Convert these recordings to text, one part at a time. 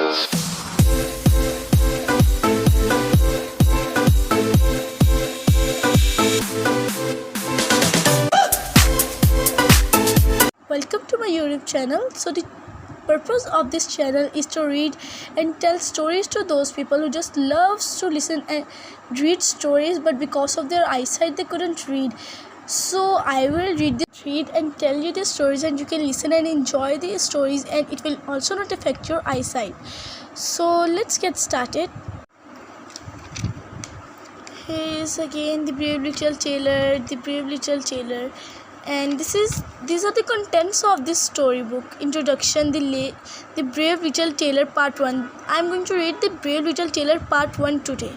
Welcome to my YouTube channel. So the purpose of this channel is to read and tell stories to those people who just loves to listen and read stories, but because of their eyesight they couldn't read. So I will read and tell you the stories, and you can listen and enjoy the stories, and it will also not affect your eyesight. So let's get started. Here is again the brave little tailor, and these are the contents of this storybook. Introduction, the brave little tailor part 1. I'm going to read the brave little tailor part 1 today.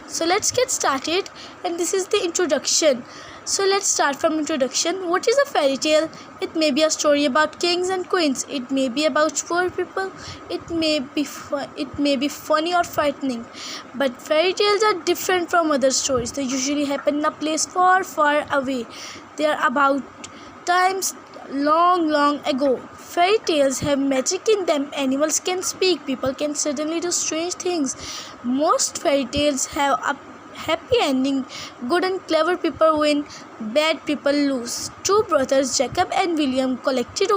So let's get started, and this is the introduction. So let's start from introduction. What is a fairy tale? It may be a story about kings and queens. It may be about poor people. It may be funny or frightening. But fairy tales are different from other stories. They usually happen in a place far, far away. They are about times long, long ago. Fairy tales have magic in them. Animals can speak. People can suddenly do strange things. Most fairy tales have a happy ending. Good and clever people win, bad people lose. Two brothers, Jacob and William Grimm collected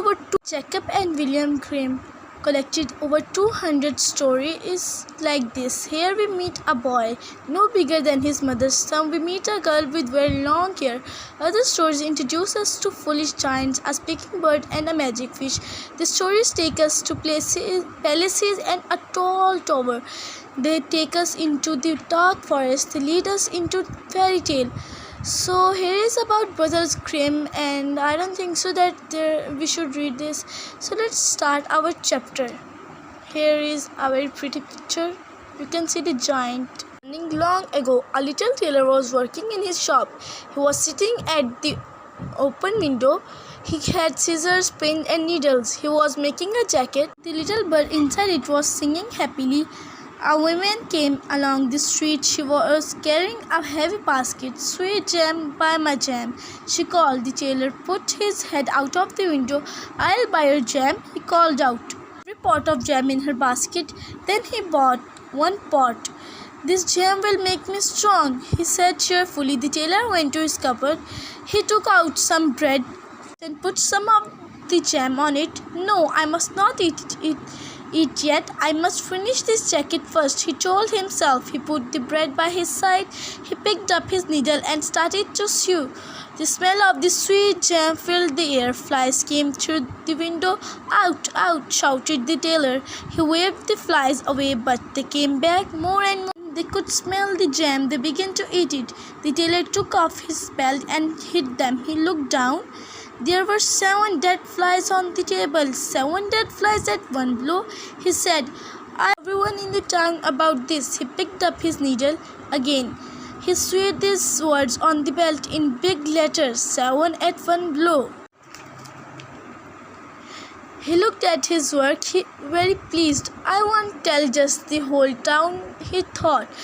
over 200 stories like this. Here we meet a boy no bigger than his mother's thumb. We meet a girl with very long hair. Other stories introduce us to foolish giants, a speaking bird, and a magic fish. The stories take us to palaces and a tall tower. They take us into the dark forest. They lead us into fairy tale. So here is about Brothers Grimm, and I don't think so that we should read this. So let's start our chapter. Here is a very pretty picture. You can see the giant. Long ago, a little tailor was working in his shop. He was sitting at the open window. He had scissors, pin, and needles. He was making a jacket. The little bird inside it was singing happily. A woman came along the street. She was carrying a heavy basket. "Sweet jam, buy my jam," she called. The tailor put his head out of the window. "I'll buy your jam," he called out. Every pot of jam in her basket. Then he bought one pot. "This jam will make me strong," he said cheerfully. The tailor went to his cupboard. He took out some bread and put some of the jam on it. "No, I must not eat yet. I must finish this jacket first," he told himself. He put the bread by his side. He picked up his needle and started to sew. The smell of the sweet jam filled the air. Flies came through the window. "Out, out," shouted the tailor. He waved the flies away, but they came back more and more. They could smell the jam. They began to eat it. The tailor took off his belt and hid them. He looked down. There were 7 dead flies on the table. 7 dead flies at one blow, he said. "I tell everyone in the town about this." He picked up his needle again. He sewed these words on the belt in big letters: 7 at one blow. He looked at his work, very pleased. "I won't tell just the whole town," he thought.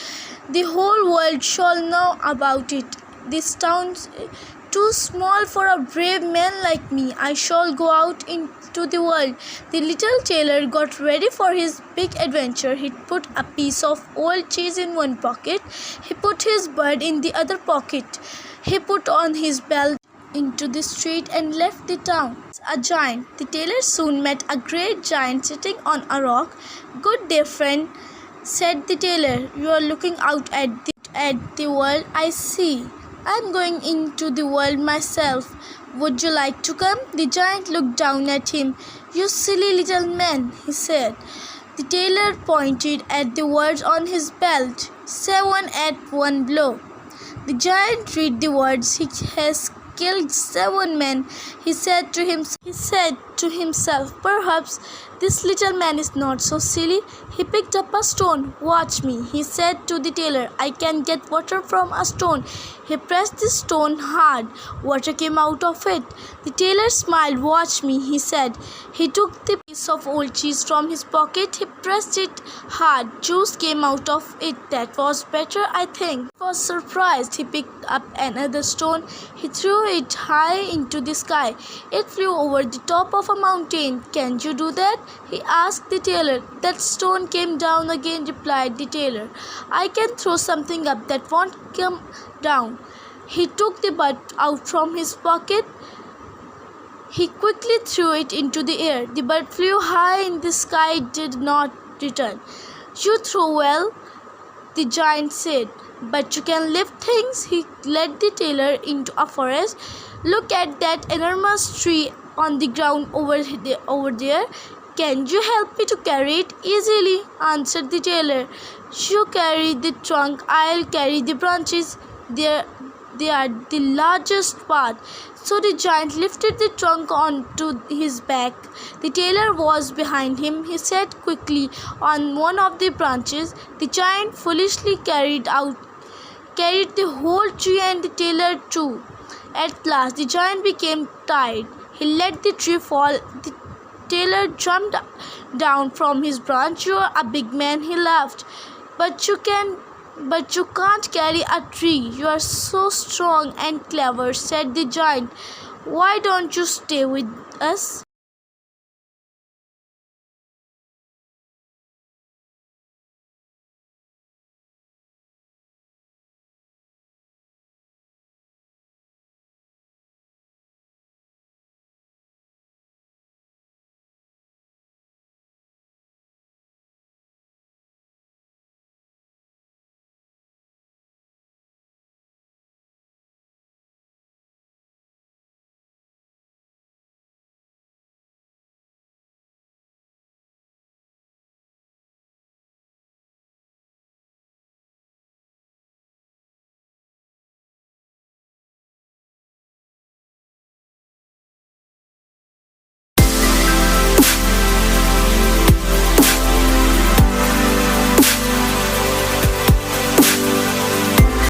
"The whole world shall know about it. This town's too small for a brave man like me. I shall go out into the world." The little tailor got ready for his big adventure. He put a piece of old cheese in one pocket. He put his bird in the other pocket. He put on his belt into the street and left the town. A giant. The tailor soon met a great giant sitting on a rock. "Good day, friend," said the tailor. "You are looking out at the world, I see. I'm going into the world myself. Would you like to come?" The giant looked down at him. "You silly little man," he said. The tailor pointed at the words on his belt. 7 at one blow. The giant read the words. "He has killed 7 men," he said to himself. "Perhaps this little man is not so silly." He picked up a stone. "Watch me," he said to the tailor. "I can get water from a stone." He pressed the stone hard. Water came out of it. The tailor smiled. "Watch me," he said. He took the piece of old cheese from his pocket. He pressed it hard. Juice came out of it. "That was better, I think." He was surprised. He picked up another stone. He threw it high into the sky. It flew over the top of a mountain. "Can you do that?" he asked the tailor. "That stone came down again," replied the tailor. "I can throw something up that won't come down." He took the bird out from his pocket. He quickly threw it into the air. The bird flew high in the sky, did not return. "You throw well," the giant said, "but you can lift things." He led the tailor into a forest. "Look at that enormous tree on the ground over there. Can you help me to carry it?" "Easily," answered the tailor. "You carry the trunk, I'll carry the branches. They are the largest part." So the giant lifted the trunk onto his back. The tailor was behind him. He sat quickly on one of the branches. The giant foolishly carried the whole tree, and the tailor too. At last the giant became tired. He let the tree fall. The tailor jumped down from his branch. "You're a big man," he laughed. But you can't carry a tree. You are so strong and clever," said the giant. "Why don't you stay with us?"